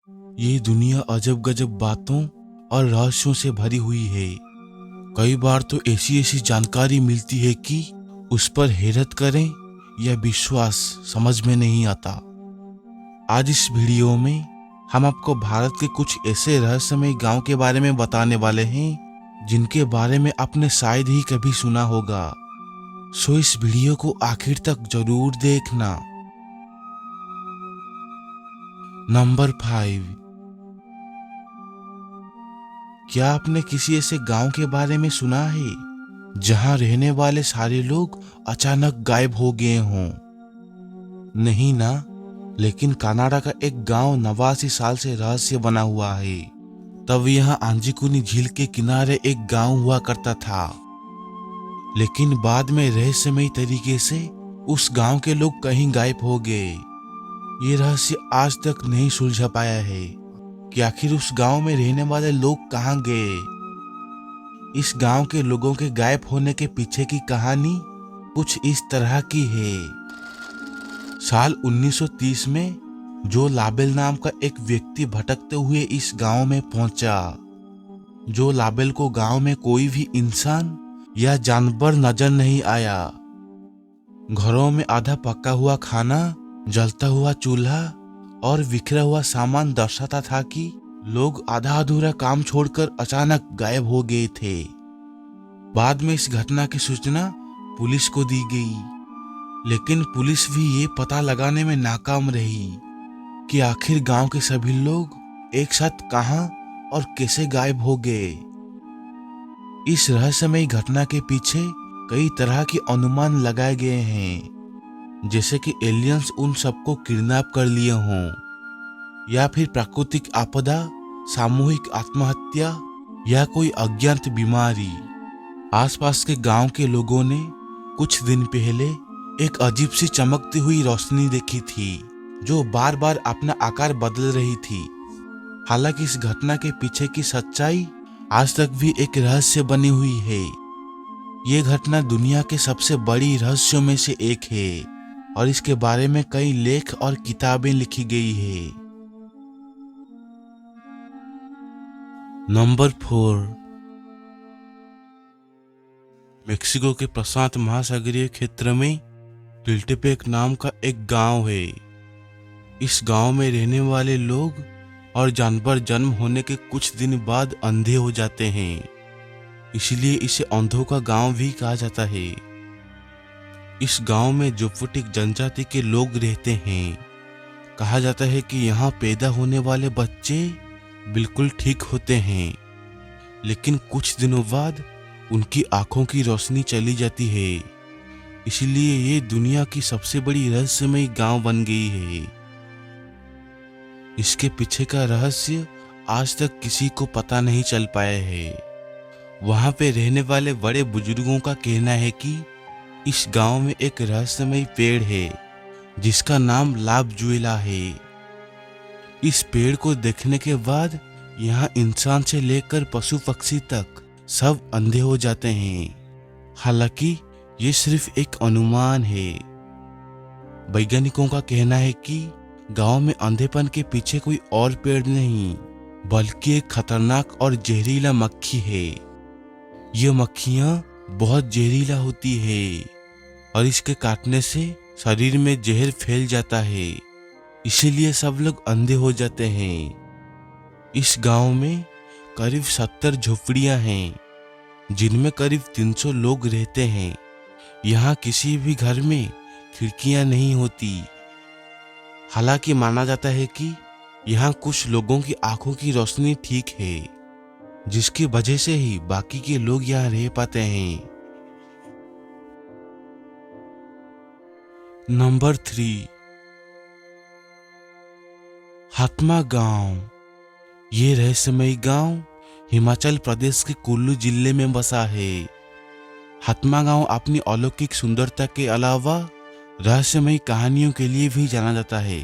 ये दुनिया अजब गजब बातों और रहस्यों से भरी हुई है। कई बार तो ऐसी ऐसी जानकारी मिलती है कि उस पर हैरत करें या विश्वास समझ में नहीं आता। आज इस वीडियो में हम आपको भारत के कुछ ऐसे रहस्यमय गांव के बारे में बताने वाले हैं जिनके बारे में आपने शायद ही कभी सुना होगा। सो इस वीडियो को आखिर तक जरूर देखना। नंबर 5। क्या आपने किसी ऐसे गांव के बारे में सुना है जहां रहने वाले सारे लोग अचानक गायब हो गए हों? नहीं ना, लेकिन कनाडा का एक गांव 89 साल से रहस्य बना हुआ है। तब यहाँ आंजीकुनी झील के किनारे एक गांव हुआ करता था, लेकिन बाद में रहस्यमयी तरीके से उस गांव के लोग कहीं गायब हो गए। ये रहस्य आज तक नहीं सुलझा पाया है कि आखिर उस गांव में रहने वाले लोग कहाँ गए। इस गांव के लोगों के गायब होने के पीछे की कहानी कुछ इस तरह की है। साल 1930 में जो लाबेल नाम का एक व्यक्ति भटकते हुए इस गांव में पहुंचा। जो लाबेल को गांव में कोई भी इंसान या जानवर नजर नहीं आया। घरों में आधा पका हुआ खाना, जलता हुआ चूल्हा और बिखरा हुआ सामान दर्शाता था कि लोग आधा अधूरा काम छोड़कर अचानक गायब हो गए थे। बाद में इस घटना की सूचना पुलिस को दी गई, लेकिन पुलिस भी ये पता लगाने में नाकाम रही कि आखिर गांव के सभी लोग एक साथ कहां और कैसे गायब हो गए। इस रहस्यमयी घटना के पीछे कई तरह के अनुमान लगाए गए हैं, जैसे कि एलियंस उन सबको किडनैप कर लिए हों, या फिर प्राकृतिक आपदा, सामूहिक आत्महत्या या कोई अज्ञात बीमारी। आसपास के गांव के लोगों ने कुछ दिन पहले एक अजीब सी चमकती हुई रोशनी देखी थी जो बार बार अपना आकार बदल रही थी। हालांकि इस घटना के पीछे की सच्चाई आज तक भी एक रहस्य बनी हुई है। ये घटना दुनिया के सबसे बड़ी रहस्यों में से एक है और इसके बारे में कई लेख और किताबें लिखी गई है। नंबर 4। मेक्सिको के प्रशांत महासागरीय क्षेत्र में टिल्टेपेक नाम का एक गांव है। इस गांव में रहने वाले लोग और जानवर जन्म होने के कुछ दिन बाद अंधे हो जाते हैं, इसलिए इसे अंधों का गांव भी कहा जाता है। इस गांव में जोफोटिक जनजाति के लोग रहते हैं। कहा जाता है कि यहाँ पैदा होने वाले बच्चे बिल्कुल ठीक होते हैं, लेकिन कुछ दिनों बाद उनकी आंखों की रोशनी चली जाती है। इसलिए ये दुनिया की सबसे बड़ी रहस्यमयी गांव बन गई है। इसके पीछे का रहस्य आज तक किसी को पता नहीं चल पाया है। वहां पे रहने वाले बड़े बुजुर्गों का कहना है कि इस गांव में एक रहस्यमयी पेड़ है जिसका नाम लाबजुएला है। इस पेड़ को देखने के बाद यहाँ इंसान से लेकर पशु पक्षी तक सब अंधे हो जाते हैं। हालांकि ये सिर्फ एक अनुमान है। वैज्ञानिकों का कहना है कि गांव में अंधेपन के पीछे कोई और पेड़ नहीं, बल्कि एक खतरनाक और जहरीला मक्खी है। ये मक्खियां बहुत जहरीला होती है और इसके काटने से शरीर में जहर फैल जाता है, इसीलिए सब लोग अंधे हो जाते हैं। इस गांव में करीब 70 झोपड़ियां हैं, जिनमें करीब 300 लोग रहते हैं। यहाँ किसी भी घर में खिड़कियां नहीं होती। हालांकि माना जाता है कि यहाँ कुछ लोगों की आंखों की रोशनी ठीक है, जिसकी वजह से ही बाकी के लोग यहाँ रह पाते हैं। नंबर 3। हातमा गांव। ये रहस्यमयी गांव हिमाचल प्रदेश के कुल्लू जिले में बसा है। हातमा गांव अपनी अलौकिक सुंदरता के अलावा रहस्यमयी कहानियों के लिए भी जाना जाता है।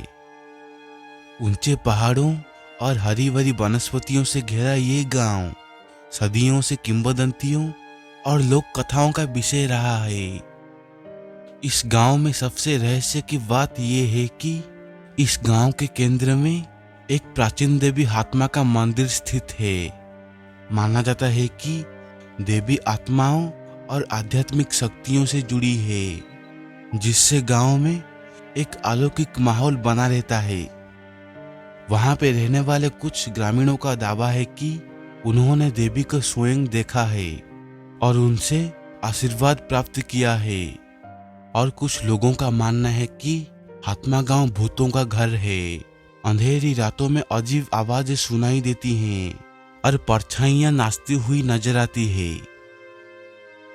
ऊंचे पहाड़ों और हरी भरी वनस्पतियों से घिरा ये गांव सदियों से किंवदंतियों और लोक कथाओं का विषय रहा है। इस गांव में सबसे रहस्य की बात यह है कि इस गांव के केंद्र में एक प्राचीन देवी आत्मा का मंदिर स्थित है। माना जाता है कि देवी आत्माओं और आध्यात्मिक शक्तियों से जुड़ी है, जिससे गांव में एक अलौकिक माहौल बना रहता है। वहां पे रहने वाले कुछ ग्रामीणों का दावा है कि उन्होंने देवी को स्वयं देखा है और उनसे आशीर्वाद प्राप्त किया है। और कुछ लोगों का मानना है कि आत्मा गांव भूतों का घर है। अंधेरी रातों में अजीब आवाजें सुनाई देती हैं और परछाइयां नाचती हुई नजर आती है।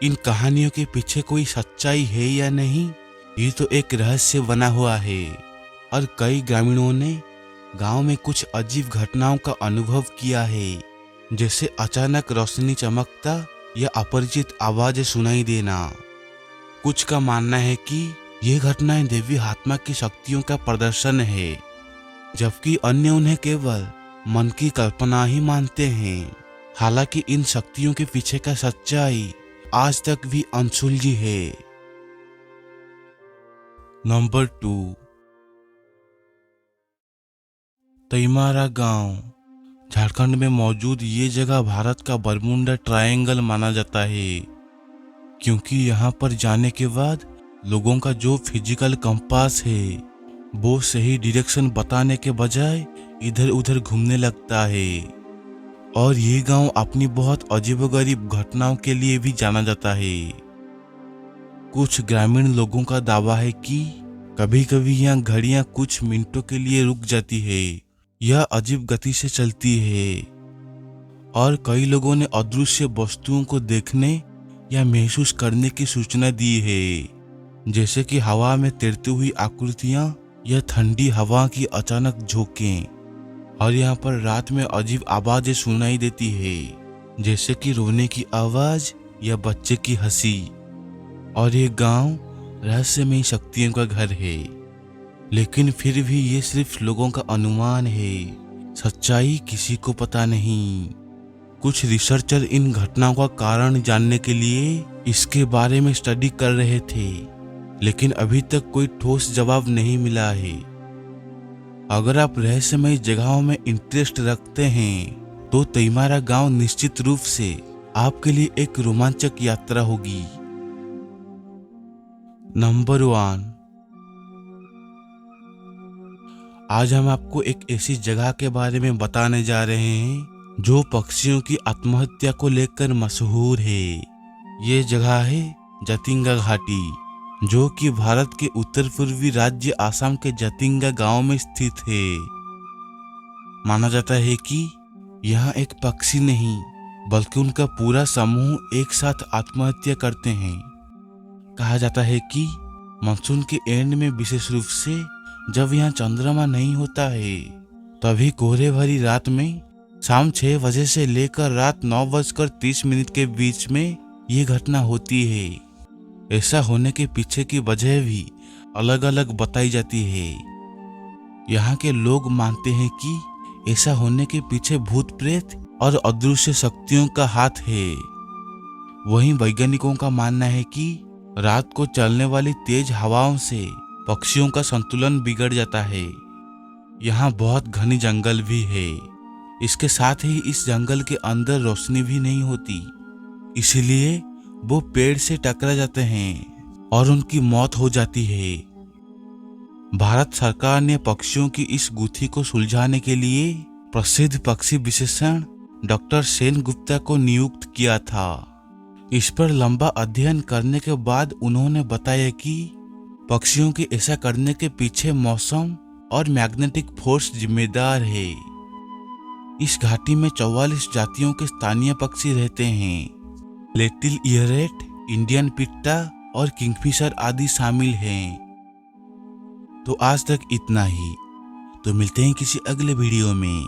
इन कहानियों के पीछे कोई सच्चाई है या नहीं, ये तो एक रहस्य बना हुआ है। और कई ग्रामीणों ने गांव में कुछ अजीब घटनाओं का अनुभव किया है, जैसे अचानक रोशनी चमकता या अपरिचित आवाजें सुनाई देना। कुछ का मानना है कि ये घटनाएं देवी आत्मा की शक्तियों का प्रदर्शन है, जबकि अन्य उन्हें केवल मन की कल्पना ही मानते हैं। हालांकि इन शक्तियों के पीछे का सच्चाई आज तक भी अनसुलझी है। नंबर 2, तैमारा गांव। झारखंड में मौजूद ये जगह भारत का बरमुंडा ट्रायंगल माना जाता है, क्योंकि यहाँ पर जाने के बाद लोगों का जो फिजिकल कंपास है वो सही डायरेक्शन बताने के बजाय इधर उधर घूमने लगता है। और ये गांव अपनी बहुत अजीबोगरीब घटनाओं के लिए भी जाना जाता है। कुछ ग्रामीण लोगों का दावा है कि कभी कभी यहाँ घड़ियां कुछ मिनटों के लिए रुक जाती है या अजीब गति से चलती है। और कई लोगों ने अदृश्य वस्तुओं को देखने या महसूस करने की सूचना दी है, जैसे कि हवा में तैरती हुई आकृतियां या ठंडी हवा की अचानक झोंकें। और यहाँ पर रात में अजीब आवाजें सुनाई देती है, जैसे कि रोने की आवाज या बच्चे की हंसी। और ये गांव रहस्यमयी शक्तियों का घर है, लेकिन फिर भी ये सिर्फ लोगों का अनुमान है। सच्चाई किसी को पता नहीं। कुछ रिसर्चर इन घटनाओं का कारण जानने के लिए इसके बारे में स्टडी कर रहे थे, लेकिन अभी तक कोई ठोस जवाब नहीं मिला है। अगर आप रहस्यमयी जगहों में इंटरेस्ट रखते हैं तो तैमारा गांव निश्चित रूप से आपके लिए एक रोमांचक यात्रा होगी। नंबर 1, आज हम आपको एक ऐसी जगह के बारे में बताने जा रहे हैं जो पक्षियों की आत्महत्या को लेकर मशहूर है। ये जगह है जतिंगा घाटी, जो कि भारत के उत्तर पूर्वी राज्य आसाम के जतिंगा गांव में स्थित है। माना जाता है कि यहाँ एक पक्षी नहीं बल्कि उनका पूरा समूह एक साथ आत्महत्या करते हैं। कहा जाता है कि मानसून के एंड में, विशेष रूप से जब यहाँ चंद्रमा नहीं होता है, तभी कोहरे भरी रात में शाम 6 बजे से लेकर रात 9:30 के बीच में ये घटना होती है। ऐसा होने के पीछे की वजह भी अलग अलग बताई जाती है। यहाँ के लोग मानते हैं कि ऐसा होने के पीछे भूत प्रेत और अदृश्य शक्तियों का हाथ है। वहीं वैज्ञानिकों का मानना है कि रात को चलने वाली तेज हवाओं से पक्षियों का संतुलन बिगड़ जाता है। यहाँ बहुत घनी जंगल भी है। इसके साथ ही इस जंगल के अंदर रोशनी भी नहीं होती, इसलिए वो पेड़ से टकरा जाते हैं और उनकी मौत हो जाती है। भारत सरकार ने पक्षियों की इस गुत्थी को सुलझाने के लिए प्रसिद्ध पक्षी विशेषज्ञ डॉक्टर सेन गुप्ता को नियुक्त किया था। इस पर लंबा अध्ययन करने के बाद उन्होंने बताया कि पक्षियों के ऐसा करने के पीछे मौसम और मैग्नेटिक फोर्स जिम्मेदार है। इस घाटी में 44 जातियों के स्थानीय पक्षी रहते हैं। लिटिल ईयरेट, इंडियन पिट्टा और किंगफिशर आदि शामिल हैं। तो आज तक इतना ही। तो मिलते हैं किसी अगले वीडियो में।